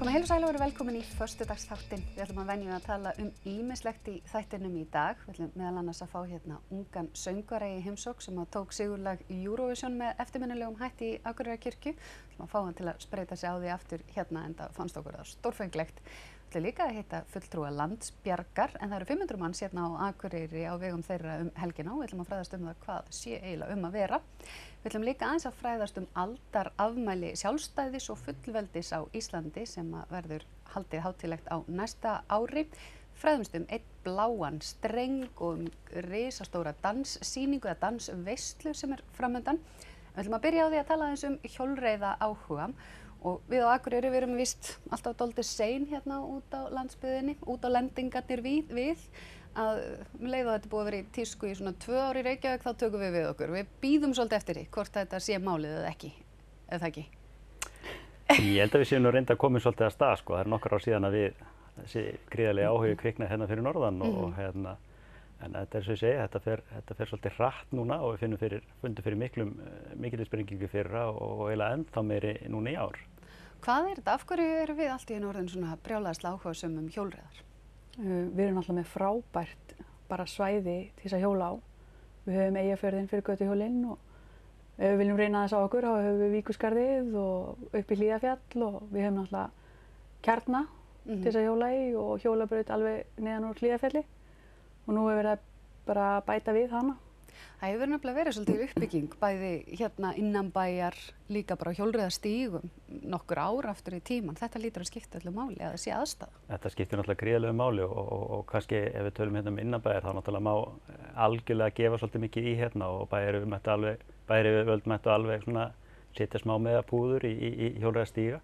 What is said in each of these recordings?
Komið heil og sæl og verið velkomin í föstudagsþáttinn. Við ætlum að venju að tala ýmislegt í þættinum í dag. Við ætlum meðal annars að fá hérna ungan söngvara í heimsókn sem tók sigurlag Eurovision með eftirminnilegum hætti í Akureyrarkirkju. Við ætlum að fá hann til að spreyta sig á því aftur hérna enda fannst okkur það stórfenglegt. Við ætlum líka að hitta fulltrúa Landsbjargar en það eru 500 manns hérna á Akureyri á vegum þeirra helgina og við ætlum að fræðast það hvað sé eiginlega að vera. Við ætlum líka aðeins að fræðast aldarafmæli sjálfstæðis og fullveldis á Íslandi sem verður haldið hátíðlegt á næsta ári. Fræðumst einn bláan streng og risastóra danssýningu eða dansveislu sem framundan. Við ætlum að byrja á því að tala aðeins hjólreiða áhuga og við á Akureyri við erum vist alltaf dálítið sein hérna út á landsbyggðinni, út á lendingarnir við. Að leið og þetta búið að vera í tísku í svona 2 ár í Reykjavík þá tökum við okkur. Við bíðum svolítið eftir því hvort þetta sé málið eða ekki, eða það ekki. Ég held að við séum nú reynda að koma svolítið að stað sko. Það nokkur ár síðan að við þessi gríðarlega áhugi kviknaði hérna fyrir norðan og hérna, en þetta svo ég segi, þetta fer svolítið hratt núna og við fundum fyrir mikilli sprengingu fyrra og eiginlega ennþá meiri núna í ár. Hvað þetta? Af hverju erum við allt í einu orðin svona brjálæðislega áhugasöm hjólreiðar? Við erum alltaf með frábært bara svæði til þess að hjóla á. Við höfum Eyjafjörðinn fyrir götuhjólinn og ef við viljum reyna þess á okkur þá höfum við Víkurskarðið og upp í Hlíðarfjall og við höfum náttúrulega Kjarna til þess að hjóla í og hjólabraut alveg neðan úr Hlíðarfjalli og nú hefur verið bara að bæta við hana. Það hefur nefnilega verið svolítið uppbygging, bæði hérna innanbæjar, líka bara hjólreiðastígum nokkur ár aftur í tíman. Þetta lítur að skipta öllu máli að það sé aðstaða. Þetta skiptir náttúrulega gríðarlegu máli og kannski ef við tölum hérna innanbæjar þá náttúrulega má algjörlega gefa svolítið mikið í hérna og bæjaryfirvöld mættu alveg svona setja smá meðapúður í hjólreiðastíga.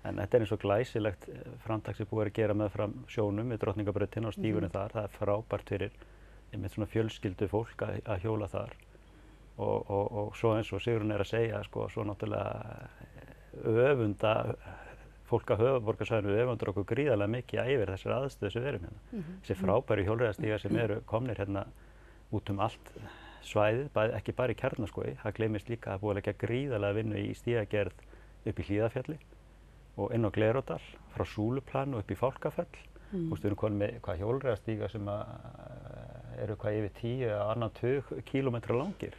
En þetta eins og glæsilegt framtak sem búið að gera meðfram sjónum við Drottningarbrautina og stígunum þar. Það frábært fyrir einmitt svona fjölskyldu fólk að hjóla þar og svo eins og Sigrún að segja sko, svo náttúrulega öfunda fólk á höfuðborgarsvæðinu öfundur okkur gríðarlega mikið yfir þessar aðstöðu sem við erum hérna. Þessi frábæru hjólreiðastígar sem eru komnir hérna út allt svæðið, ekki bara í Kjarnaskógi, það gleymist líka að búið að leggja gríðarlega vinnu í stígagerð upp í Hlíðarfjalli og inn á Glerárdal, frá Súluplan og upp í Fálkafell. Við erum komin með hjólreiðastíga sem eru yfir 10 eða annan 20 kílómetra langir.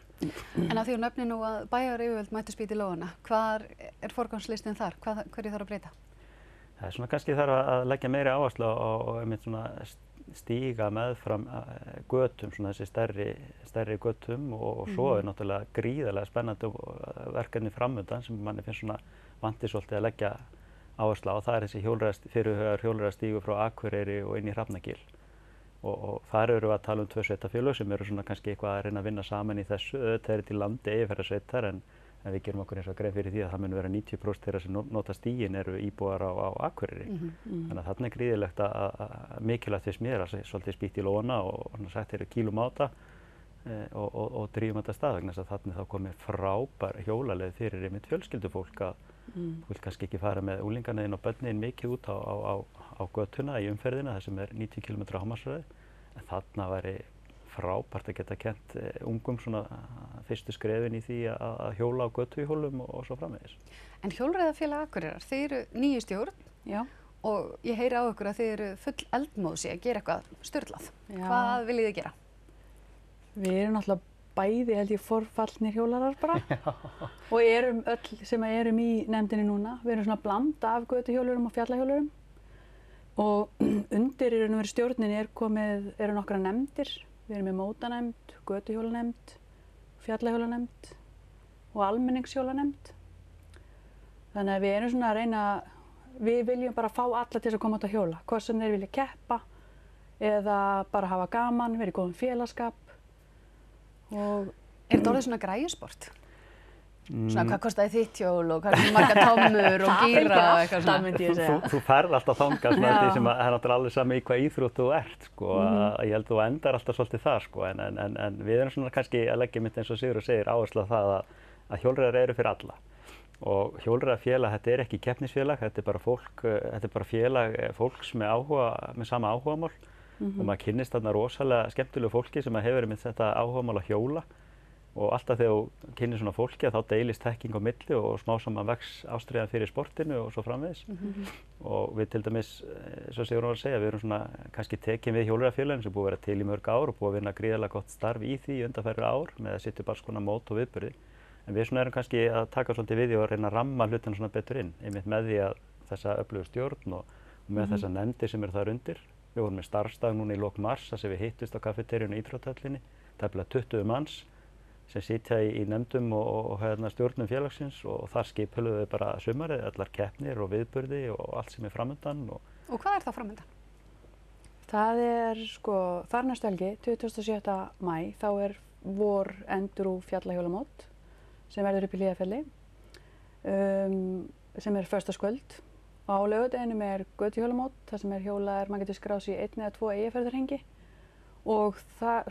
En á því að nefni nú að bæjaryfirvöld mættu spýta í lófana, hvað er forgangslistin þar? Hverju þarf að breyta? Það er svona kannski þarf að leggja meiri áherslu og einmitt svona stíga meðfram götum, svona þessi stærri götum og svo er náttúrulega gríðarlega spennandi verkefni framundan sem manni finnst svona vandi svolítið að leggja áherslu á. Það er þessi fyrirhugaður hjólreiðastígur frá Akureyri og inn í Hrafnagil. Og þar eru við að tala 2 sveitarfélög sem eru svona kannski eitthvað að reyna að vinna saman í þessu. Þetta er til landi Eyjafjarðarsveitar en við gerum okkur eins og grein fyrir því að það mun vera 90% þeirra sem nota stíginn eru íbúar á Akureyri. Þannig að þarna er gríðilegt að mikilvægt finnst mér að svolítið spýta í lófana og sagt þeir eru kílum á þetta og drífum þetta stað vegna þess að þarna þá komið frábær hjólaleið fyrir einmitt fjölskyldufólk að þú vilt kannski ekki fara með unglingarna inn og börnin mikið út á götuna í umferðina þar sem er 90 km hámarkshraði en þarna væri frábært að geta kennt ungum svona fyrstu skrefin í því að hjóla á götuhjólum og svo framvegis. En Hjólreiðafélag Akureyrar, þið eru nýju stjórn. Já. Og ég heyri á ykkur að þið eru full eldmóðsi að gera eitthvað sturlað. Já. Hvað viljið þið gera? Við erum náttúrulega bæði held ég forfallnir hjólarar bara og erum öll sem erum í nefndinni núna. Við erum svona blanda af götuhjólurum og fjallahjólurum og undir í raun og veru stjórninni eru nokkra nefndir. Við erum með mótanefnd, götuhjólanefnd, fjallahjólanefnd og almenningshjólanefnd. Þannig að við erum svona að reyna, við viljum bara fá alla til að koma út að hjóla. Hvort sem þeir vilja keppa eða bara hafa gaman, vera í góðum félagskap. Og er þetta orðið svona græjusport? Svona hvað kostaði þitt hjól og hvað marga tommur og gíra og eitthvað svona? Myndi ég segja. Þú ferð alltaf þangað svona því sem það er náttúrulega alveg sama í hvað íþrótt þú ert sko. Ég held þú endar alltaf svolítið þar sko en við erum svona kannski að leggja mitt eins og Sigurður segir áherslu á það að hjólreiðar eru fyrir alla. Og hjólreiðafélag, þetta er ekki keppnisfélag, þetta er bara félag fólks með sama áhugamál. Og maður kynnist þarna rosalega skemmtilegu fólki sem hefur með þetta áhugamál að hjóla og alltaf þegar þú kynnir svona fólki þá deilist þekking á milli og smá saman vex ástríðan fyrir sportinu og svo framvegis. Og við til dæmis, eins og Sigrún var að segja, við erum svona kannski tekin við hjólreiðafélaginu sem búið að vera til í mörg ár og búið að vinna gríðarlega gott starf í því undanfarið ár með að setja upp alls konar mót og viðburði. En við svona erum kannski að taka svolítið við því og reyna að ramma hlutina svona betur inn, einmitt með því að þessa öflugu stjórn og með þessa nefndir sem eru þar undir. Við vorum með starfsdag núna í lok mars þar sem við hittust á kaffeteríunni í Íþróttahöllinni, tæplega 20 manns sem sitja í nefndum og stjórnum félagsins og þar skipulluðu við bara sumarið, allar keppnir og viðburði og allt sem er framundan. Og hvað er þá framundan? Það er sko þarnæstu helgi, 27. maí, þá er vor endurú fjallahjólamót sem verður upp í Hlíðarfjalli, sem er föstudagskvöld. Og á laugardeginum er götuhjólamót, þar sem maður getur skráð sig í 1 eða 2 eyjaferðarhringi. Og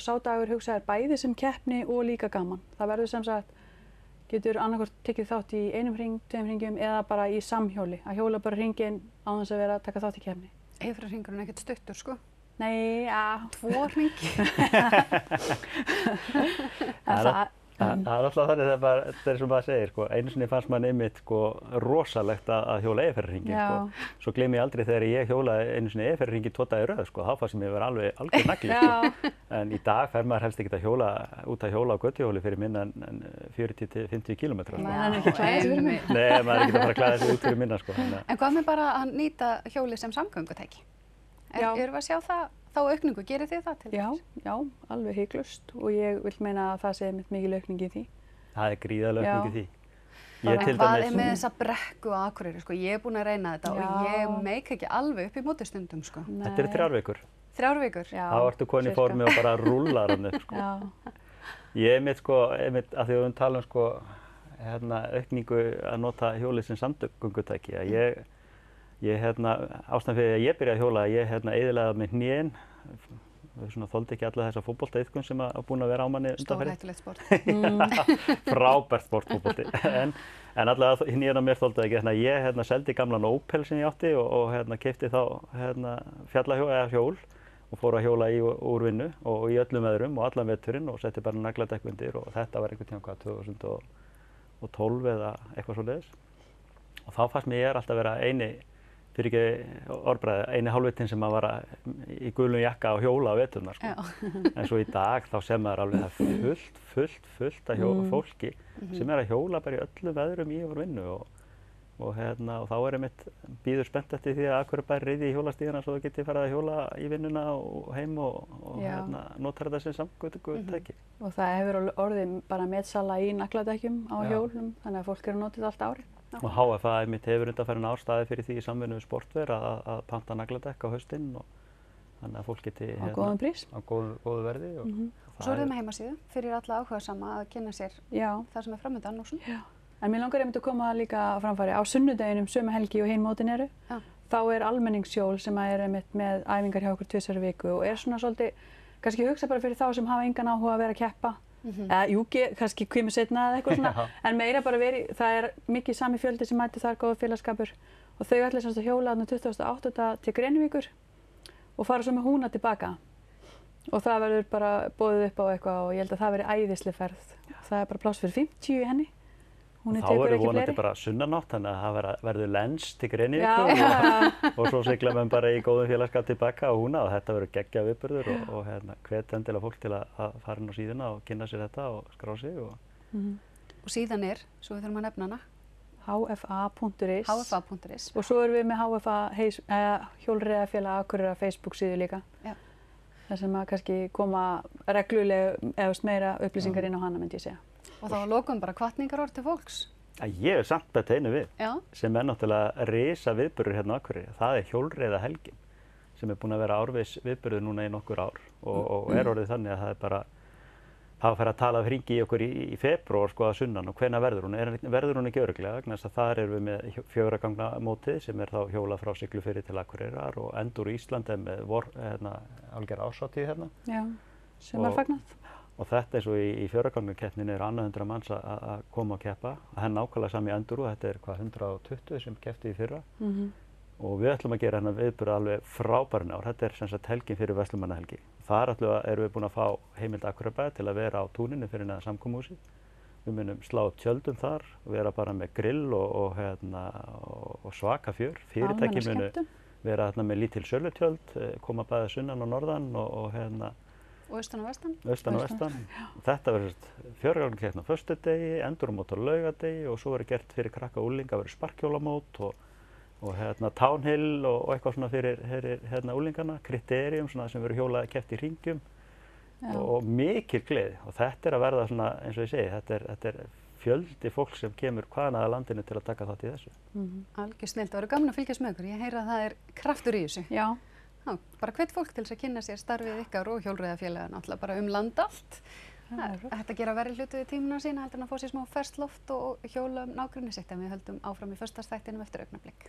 sá dagur hugsaður bæði sem keppni og líka gaman. Það verður sem sagt, getur annarkvort tekið þátt í 1 hring, 2 hringjum eða bara í samhjóli. Að hjóla bara hringinn á þess að vera að taka þátt í keppni. Eyjafjarðarhringurinn er ekkert stuttur, sko? Nei, já. 2 hringi. Það er alltaf þannig þegar þetta er sem maður segir, sko, einu sinni fannst mann einmitt sko, rosalegt að hjóla Eyjafjarðarhringinn. Sko. Svo gleymi ég aldrei þegar ég hjólaði einu sinni Eyjafjarðarhringinn 2 daga í röð, sko, þá fannst ég mig vera alveg nagli. Sko. En í dag fer maður helst ekki að hjóla út að hjóla á götuhjóli fyrir minna en 40–50 km. Maður er ekki að klæða sig fyrir minna. Nei, maður er ekki að fara að klæða sig út fyrir minna. Sko. En hvað með bara að nýta hjóli sem samgöngutæki? Erum við að sjá það? Þá aukningu, gerir þið það til þess? Já, alveg hiklaust og ég vil meina að það sé mikil aukning í því. Það er gríðarlega aukning í því. Hvað er með þessa brekku á Akureyri? Sko, ég er búin að reyna þetta og ég meik ekki alveg upp í móti stundum. Sko. Þetta er 3 vikur. 3 vikur? Já. Þá ertu komin í formi og bara rúllar hann upp. Sko. Ég einmitt að því að við tala sko, aukningu að nota hjólið sem samgöngutæki. Ástæðan fyrir að ég byrjaði að hjóla, ég eyðilagði með hnén, þoldi ekki alla þessa fótboltaiðkun sem að búin að vera á manni undanfarið. Stórhættulegt sport. Frábært sport fótbolti, en allavega hnén á mér þoldi ekki. Ég seldi gamlan Opel sem ég átti og keypti þá fjallahjól og fór að hjóla í úrvinnu og í öllum veðrum og allan veturinn og setti bara nagladekk undir og þetta var einhvern tímann 2012 eða eitthvað svoleiðis. Og þá fannst mér alltaf vera fyrir ekki orðbræði, eini hálfvitinn sem að vara í gulum jakka og hjóla á veturna. Sko. En svo í dag þá sem maður alveg fullt af fólki sem er að hjóla bara í öllum veðrum í vinnu og þá er einmitt bíður spennt eftir því að Akureybær ryðji í hjólastíðina svo þau geti farið að hjóla í vinnuna og heim og notar þetta sem samgöngutæki. Og það hefur orðið bara metsala í nagladekkjum á hjólum, þannig að fólk eru notið allt árið. Og HFA einmitt hefur undanfarin ár staðið fyrir því í samvinnu við Sportver að panta nagladekk á haustinn og þannig að fólk geti á góðum prís. Á góðu verði. Og svo er þið með heimasíðu fyrir alla áhugasama að kynna sér það sem er framundan og svona. En mér langar einmitt að koma líka á framfæri. Á sunnudeginum sömu helgi og hin mótin eru, þá er almenningshjól sem er einmitt með æfingar hjá okkur 2 í viku og er svona svolítið, kannski hugsa bara fyrir þá sem hafa engan áhuga að vera að keppa. Kannski kemur seinna eða eitthvað svona, en meira bara það er mikið sami fjöldi sem mætir þar, góður félagskapur og þau ætla semst að hjóla 28. til Grenivíkur og fara svo með húna tilbaka og það verður bara boðið upp á eitthvað og ég held að það verði æðisleg ferð. Það er bara pláss fyrir 50 í henni. Þá verður vonandi bara sunnanátt, þannig að það verður lens til Grenivíkur og svo sigla menn bara í góðum félagskap tilbaka á húna og þetta verður geggjað viðburður og hvet endilega fólk til að fara inn á síðuna og kynna sér þetta og skrá sig. Og síðan er, svo við þurfum að nefna hana, hfa.is og svo erum við með HFA hjólreiðafélag Akureyrar Facebook síðu líka. þar sem að kannski koma reglulega eða meira upplýsingar inn á hana, myndi ég segja. Og þá að lokum bara hvatningarorð til fólks? Ég samt þetta einu við, Já. sem náttúrulega risa viðburður hérna á Akureyri. Það hjólreiðahelgin sem búin að vera árviss viðburður núna í nokkur ár og orðið þannig að það bara það fer að tala hringi í okkur í febrúar sko að sunnan og hvenær verður hún? Verður hún ekki örugglega, vegna þess að þar erum við með 4 gangna mótið sem þá hjóla frá Siglufirði til Akureyrar og Endur Ísland með algjör árshátíð hérna. Já, sem var fagnað. Og þetta eins og í 4 gangna keppninni annað 100 manns að koma að keppa. Það er nákvæmlega sami í Endur og þetta er 120 sem keppti í fyrra. Og við ætlum að gera hennar viðburð alveg frábæran ár. Þetta er sem sagt helgin fyrir Vestlumannahelgi. þar erum við búin að fá heimild Akureyrarbæjar til að vera á túninu fyrir neðan samkomuhúsið. Við munum slá upp tjöldum þar, vera bara með grill og svaka fjör. Fyrirtæki munu vera þarna með lítil sölutjöld, koma bæði sunnan og norðan og austan og vestan? Austan og vestan. Þetta verður fjörgálangakeppni á föstudegi, enduramót á laugardegi og svo verður gert fyrir krakka og unglinga, verður sparkhjólamót og townhill og eitthvað svona fyrir unglingana, kriterium svona sem verður hjólað keppt í hringjum og mikil gleði. Og þetta að verða svona, eins og ég segi, þetta fjöldi fólk sem kemur hvaðan að landinu til að taka þátt í þessu. Algjör snillt, það verður gaman að fylgjast með ykkur. Ég heyra að það kraftur í þessu. Já. Bara hvet fólk til þess að kynna sér starfið ykkar og hjólreiðafélaga náttúrulega bara land allt. Þetta gera verri hluti við tímuna sína heldur en að fá sér smá ferskt loft og hjóla nágrenni sitt en við höldum áfram í föstudagsþættinum eftir augnablik.